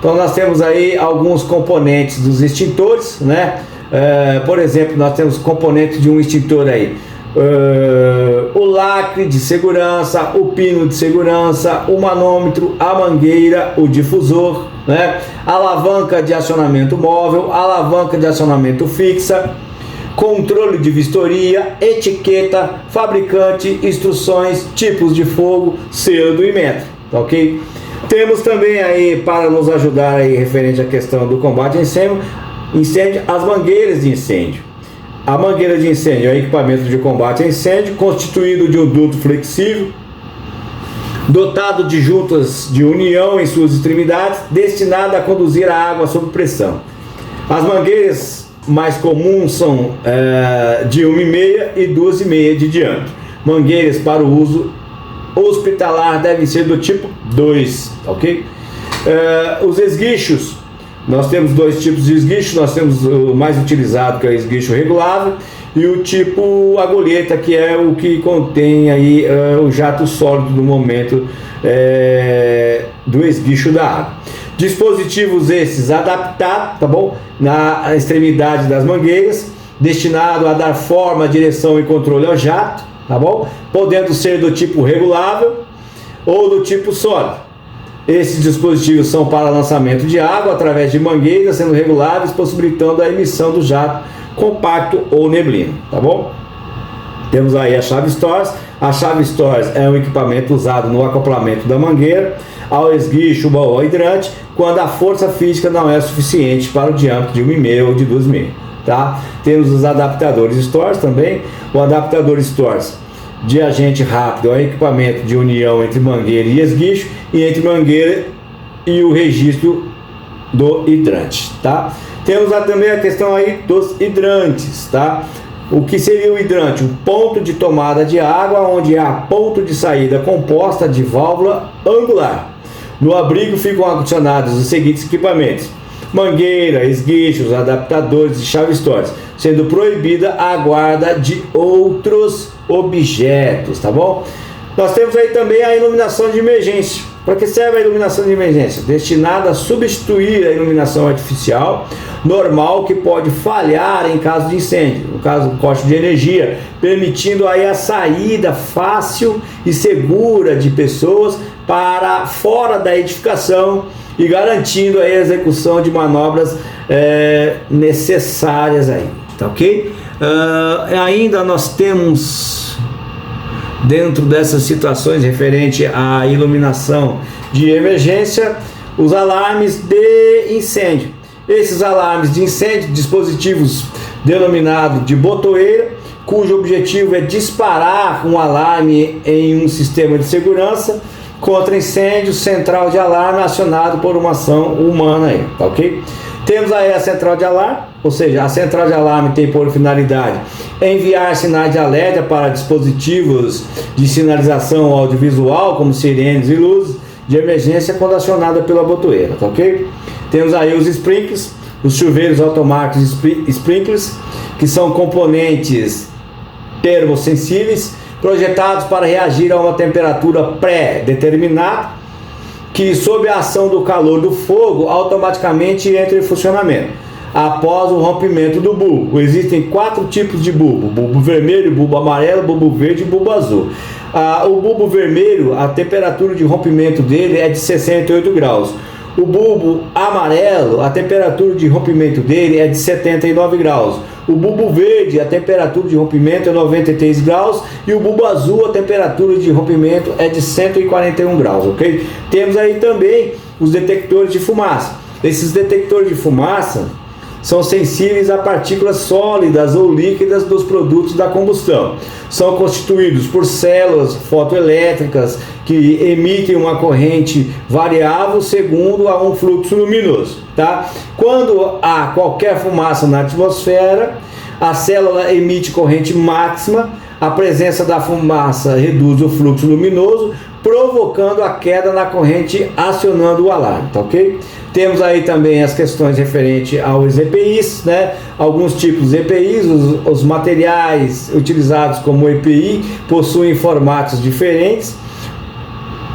Então nós temos aí alguns componentes dos extintores, né? Por exemplo, nós temos componentes de um extintor aí, o lacre de segurança, o pino de segurança, o manômetro, a mangueira, o difusor, né? A alavanca de acionamento móvel, a alavanca de acionamento fixa, controle de vistoria, etiqueta, fabricante, instruções, tipos de fogo, selo e metro, tá ok? Temos também aí, para nos ajudar aí referente à questão do combate a incêndio, as mangueiras de incêndio. A mangueira de incêndio é um equipamento de combate a incêndio constituído de um duto flexível, dotado de juntas de união em suas extremidades, destinado a conduzir a água sob pressão. As mangueiras mais comuns são de 1,5 e 2,5 de diâmetro. Mangueiras para o uso hospitalar devem ser do tipo 2, ok? Os esguichos, nós temos dois tipos de esguicho. Nós temos o mais utilizado, que é o esguicho regulável, e o tipo agulheta, que é o que contém aí o jato sólido no momento do esguicho da água. Dispositivos esses adaptados, tá bom? Na extremidade das mangueiras, destinado a dar forma, direção e controle ao jato, tá bom? Podendo ser do tipo regulável ou do tipo sólido. Esses dispositivos são para lançamento de água através de mangueiras, sendo reguláveis, possibilitando a emissão do jato compacto ou neblina, tá bom? Temos aí a chave Stores. A chave Stores é um equipamento usado no acoplamento da mangueira ao esguicho ou ao hidrante, quando a força física não é suficiente para o diâmetro de 1,5 ou de 2,5, tá? Temos os adaptadores Stores também. O adaptador Stores de agente rápido é um equipamento de união entre mangueira e esguicho, e entre mangueira e o registro do hidrante, tá? Temos também a questão aí dos hidrantes, tá? O que seria o hidrante? Um ponto de tomada de água, onde há ponto de saída composta de válvula angular. No abrigo ficam adicionados os seguintes equipamentos: mangueira, esguichos, adaptadores e chave Stores, sendo proibida a guarda de outros objetos, tá bom? Nós temos aí também a iluminação de emergência. Para que serve a iluminação de emergência? Destinada a substituir a iluminação artificial normal, que pode falhar em caso de incêndio, no caso do corte de energia, permitindo aí a saída fácil e segura de pessoas para fora da edificação e garantindo aí a execução de manobras necessárias aí, tá ok? Ainda nós temos, dentro dessas situações referente à iluminação de emergência, os alarmes de incêndio. Esses alarmes de incêndio, dispositivos denominados de botoeira, cujo objetivo é disparar um alarme em um sistema de segurança contra incêndio central de alarme acionado por uma ação humana aí, tá ok? Temos aí a central de alarme, ou seja, a central de alarme tem por finalidade enviar sinais de alerta para dispositivos de sinalização audiovisual, como sirenes e luzes de emergência, quando acionada pela botoeira, tá ok? Temos aí os sprinklers, os chuveiros automáticos sprinklers, que são componentes termosensíveis, projetados para reagir a uma temperatura pré-determinada, que sob a ação do calor do fogo automaticamente entra em funcionamento após o rompimento do bulbo. Existem 4 tipos de bulbo: bulbo vermelho, bulbo amarelo, bulbo verde e bulbo azul. O bulbo vermelho, a temperatura de rompimento dele é de 68 graus. O bulbo amarelo, a temperatura de rompimento dele é de 79 graus. O bulbo verde, a temperatura de rompimento é 93 graus. E o bulbo azul, a temperatura de rompimento é de 141 graus, ok? Temos aí também os detectores de fumaça. Esses detectores de fumaça são sensíveis a partículas sólidas ou líquidas dos produtos da combustão. São constituídos por células fotoelétricas que emitem uma corrente variável segundo a um fluxo luminoso, tá? Quando há qualquer fumaça na atmosfera, a célula emite corrente máxima. A presença da fumaça reduz o fluxo luminoso, provocando a queda na corrente, acionando o alarme, tá ok? Temos aí também as questões referentes aos EPIs, né? Alguns tipos de EPIs, os materiais utilizados como EPI possuem formatos diferentes.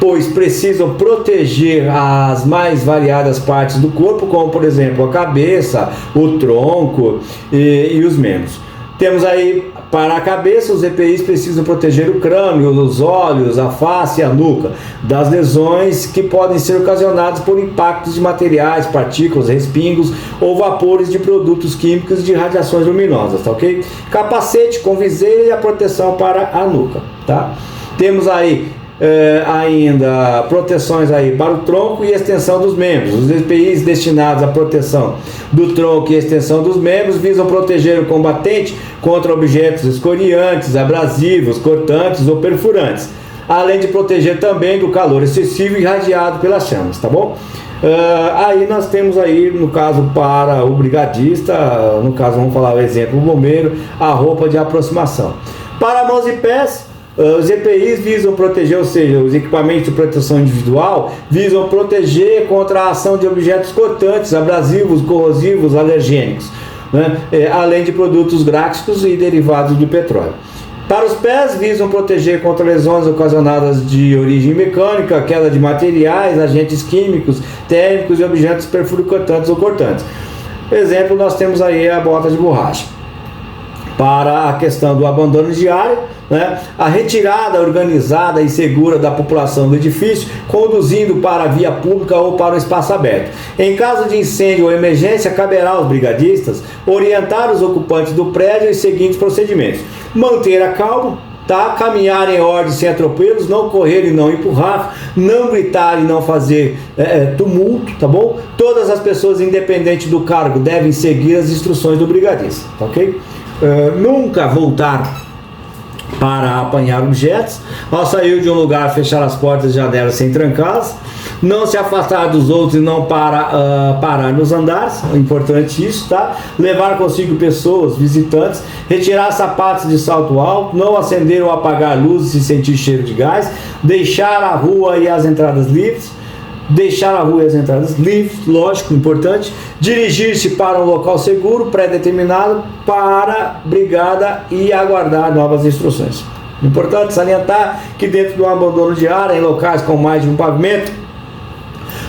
pois precisam proteger as mais variadas partes do corpo, como por exemplo a cabeça, o tronco e os membros. Temos aí, para a cabeça, os EPIs precisam proteger o crânio, os olhos, a face e a nuca das lesões que podem ser ocasionadas por impactos de materiais, partículas, respingos ou vapores de produtos químicos e de radiações luminosas, tá ok? Capacete com viseira e a proteção para a nuca, tá? Temos aí ainda proteções aí para o tronco e extensão dos membros. Os EPIs destinados à proteção do tronco e extensão dos membros visam proteger o combatente contra objetos escoriantes, abrasivos, cortantes ou perfurantes, além de proteger também do calor excessivo irradiado pelas chamas, tá bom? Aí nós temos aí, no caso para o brigadista, no caso vamos falar o exemplo, o bombeiro, a roupa de aproximação. Para mãos e pés, os EPIs visam proteger, ou seja, os equipamentos de proteção individual visam proteger contra a ação de objetos cortantes, abrasivos, corrosivos, alergênicos, né? Além de produtos gráficos e derivados do petróleo. Para os pés, visam proteger contra lesões ocasionadas de origem mecânica, queda de materiais, agentes químicos, térmicos e objetos perfuracantes ou cortantes. Exemplo, nós temos aí a bota de borracha. Para a questão do abandono de área, né, a retirada organizada e segura da população do edifício, conduzindo para a via pública ou para o espaço aberto. Em caso de incêndio ou emergência, caberá aos brigadistas orientar os ocupantes do prédio os seguintes procedimentos: manter a calma, tá? Caminhar em ordem sem atropelos, não correr e não empurrar, não gritar e não fazer tumulto, tá bom? Todas as pessoas, independente do cargo, devem seguir as instruções do brigadista, tá ok? Nunca voltar para apanhar objetos. Ao sair de um lugar, fechar as portas e janelas sem trancá-las. Não se afastar dos outros e não parar nos andares, é importante isso, tá? Levar consigo pessoas, visitantes, retirar sapatos de salto alto, não acender ou apagar luzes se sentir cheiro de gás, deixar a rua e as entradas livres. Lógico, importante. Dirigir-se para um local seguro, pré-determinado para brigada e aguardar novas instruções. Importante salientar que dentro do abandono de área, em locais com mais de um pavimento,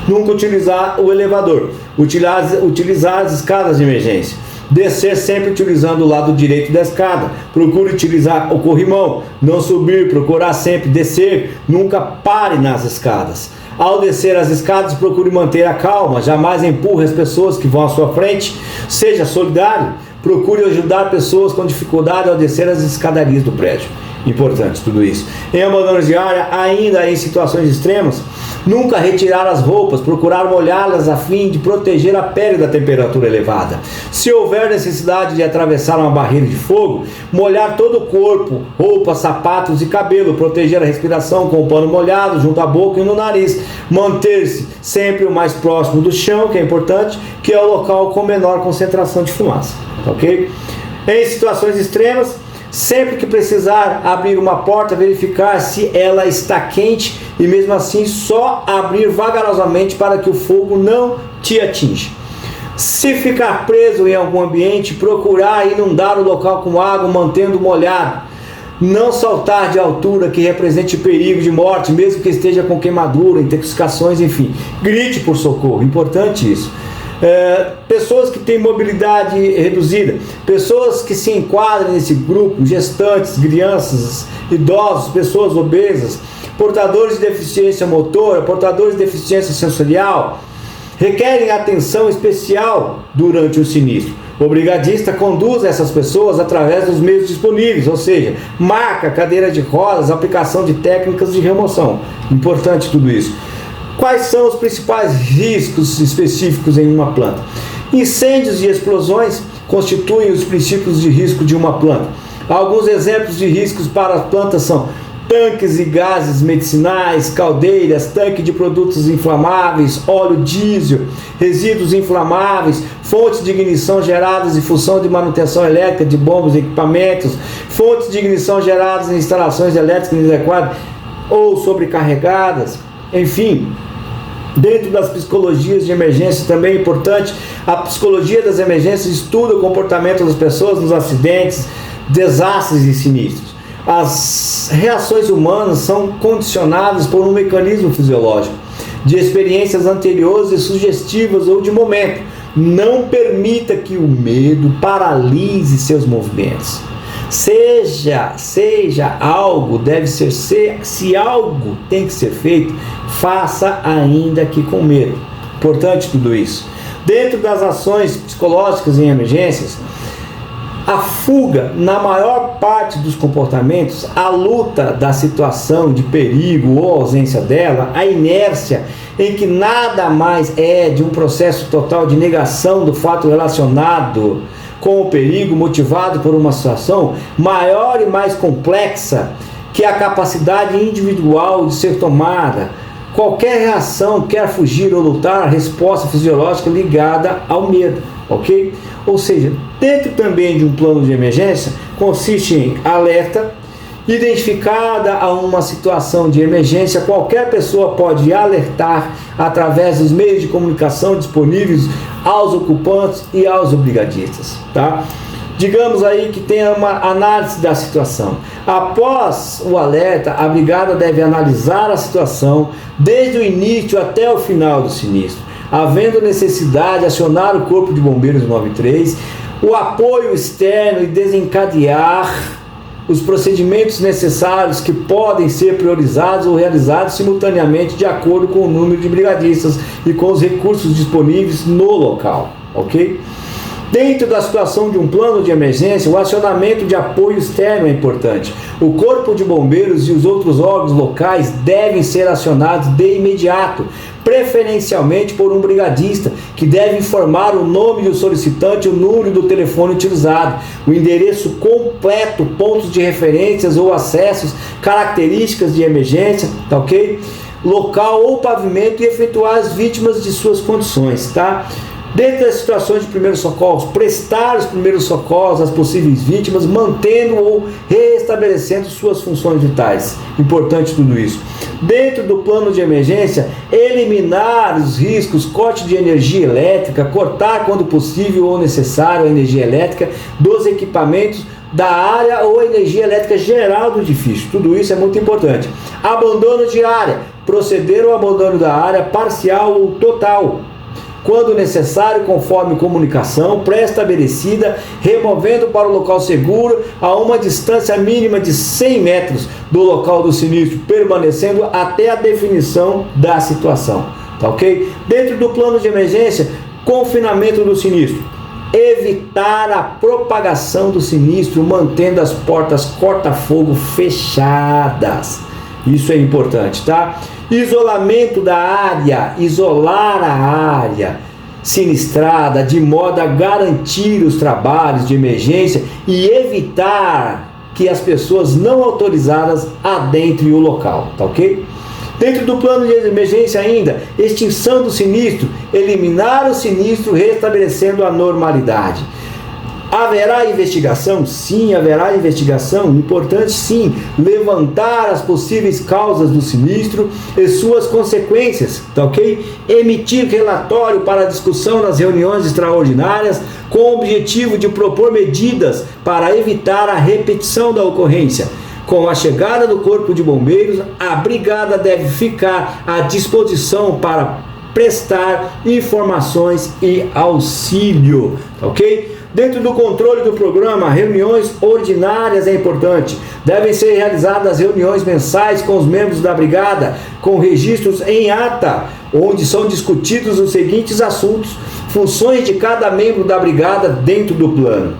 nunca utilizar o elevador, utilizar as escadas de emergência. Descer sempre utilizando o lado direito da escada. Procure utilizar o corrimão. Não subir, procurar sempre descer. Nunca pare nas escadas. Ao descer as escadas, procure manter a calma. Jamais empurre as pessoas que vão à sua frente. Seja solidário. Procure ajudar pessoas com dificuldade ao descer as escadarias do prédio. Importante tudo isso. Em abandono de área, ainda em situações extremas, nunca retirar as roupas, procurar molhá-las a fim de proteger a pele da temperatura elevada. Se houver necessidade de atravessar uma barreira de fogo, molhar todo o corpo, roupas, sapatos e cabelo, proteger a respiração com o pano molhado junto à boca e no nariz, manter-se sempre o mais próximo do chão, que é importante, que é o local com menor concentração de fumaça, ok? Em situações extremas, sempre que precisar abrir uma porta, verificar se ela está quente e mesmo assim só abrir vagarosamente para que o fogo não te atinja. Se ficar preso em algum ambiente, procurar inundar o local com água, mantendo molhado. Não saltar de altura que represente perigo de morte, mesmo que esteja com queimadura, intoxicações, enfim. Grite por socorro, importante isso. Pessoas que têm mobilidade reduzida, pessoas que se enquadram nesse grupo, gestantes, crianças, idosos, pessoas obesas, portadores de deficiência motora, portadores de deficiência sensorial, requerem atenção especial durante o sinistro. O brigadista conduz essas pessoas através dos meios disponíveis, ou seja, maca, cadeira de rodas, aplicação de técnicas de remoção. Importante tudo isso. Quais são os principais riscos específicos em uma planta? Incêndios e explosões constituem os princípios de risco de uma planta. Alguns exemplos de riscos para as plantas são tanques e gases medicinais, caldeiras, tanque de produtos inflamáveis, óleo diesel, resíduos inflamáveis, fontes de ignição geradas em função de manutenção elétrica de bombas e equipamentos, fontes de ignição geradas em instalações elétricas inadequadas ou sobrecarregadas. Enfim, dentro das psicologias de emergência também é importante, a psicologia das emergências estuda o comportamento das pessoas nos acidentes, desastres e sinistros. As reações humanas são condicionadas por um mecanismo fisiológico, de experiências anteriores e sugestivas ou de momento. Não permita que o medo paralise seus movimentos. Seja algo, deve ser, se algo tem que ser feito, faça ainda que com medo. Importante tudo isso. Dentro das ações psicológicas em emergências, a fuga, na maior parte dos comportamentos, a luta da situação de perigo ou ausência dela, a inércia em que nada mais é de um processo total de negação do fato relacionado com o perigo motivado por uma situação maior e mais complexa que a capacidade individual de ser tomada. Qualquer reação, quer fugir ou lutar, resposta fisiológica ligada ao medo, ok? Ou seja, dentro também de um plano de emergência, consiste em alerta, identificada a uma situação de emergência, qualquer pessoa pode alertar através dos meios de comunicação disponíveis aos ocupantes e aos brigadistas, tá? Digamos aí que tenha uma análise da situação. Após o alerta, a brigada deve analisar a situação desde o início até o final do sinistro, havendo necessidade de acionar o Corpo de Bombeiros 93, o apoio externo e desencadear os procedimentos necessários que podem ser priorizados ou realizados simultaneamente de acordo com o número de brigadistas e com os recursos disponíveis no local, ok? Dentro da situação de um plano de emergência, o acionamento de apoio externo é importante. O Corpo de Bombeiros e os outros órgãos locais devem ser acionados de imediato, preferencialmente por um brigadista, que deve informar o nome do solicitante, o número do telefone utilizado, o endereço completo, pontos de referências ou acessos, características de emergência, tá ok? Local ou pavimento e efetuar as vítimas de suas condições, tá? Dentro das situações de primeiros socorros, prestar os primeiros socorros às possíveis vítimas, mantendo ou restabelecendo suas funções vitais. Importante tudo isso. Dentro do plano de emergência, eliminar os riscos, corte de energia elétrica, cortar quando possível ou necessário a energia elétrica dos equipamentos da área ou a energia elétrica geral do edifício. Tudo isso é muito importante. Abandono de área, proceder ao abandono da área parcial ou total, quando necessário, conforme comunicação pré-estabelecida, removendo para o local seguro a uma distância mínima de 100 metros do local do sinistro, permanecendo até a definição da situação, tá ok? Dentro do plano de emergência, confinamento do sinistro, evitar a propagação do sinistro, mantendo as portas corta-fogo fechadas. Isso é importante, tá? Isolamento da área, isolar a área sinistrada de modo a garantir os trabalhos de emergência e evitar que as pessoas não autorizadas adentrem o local, tá ok? Dentro do plano de emergência ainda, extinção do sinistro, eliminar o sinistro restabelecendo a normalidade. Haverá investigação? Sim, haverá investigação. Importante, sim, levantar as possíveis causas do sinistro e suas consequências, tá ok? Emitir relatório para discussão nas reuniões extraordinárias com o objetivo de propor medidas para evitar a repetição da ocorrência. Com a chegada do Corpo de Bombeiros, a brigada deve ficar à disposição para prestar informações e auxílio, tá ok? Dentro do controle do programa, reuniões ordinárias é importante. Devem ser realizadas reuniões mensais com os membros da brigada, com registros em ata, onde são discutidos os seguintes assuntos: funções de cada membro da brigada dentro do plano.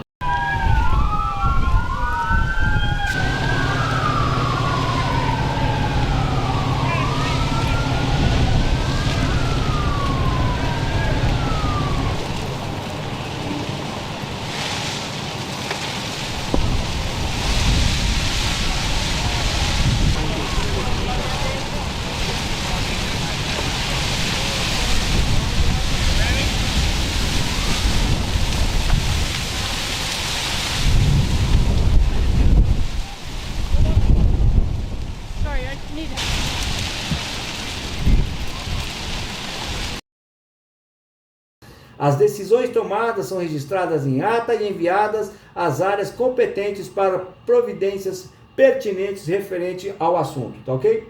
As decisões tomadas são registradas em ata e enviadas às áreas competentes para providências pertinentes referente ao assunto, tá ok?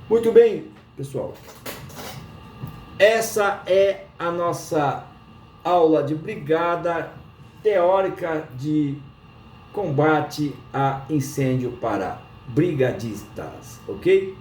Muito bem, pessoal. Essa é a nossa aula de brigada teórica de combate a incêndio para brigadistas, ok?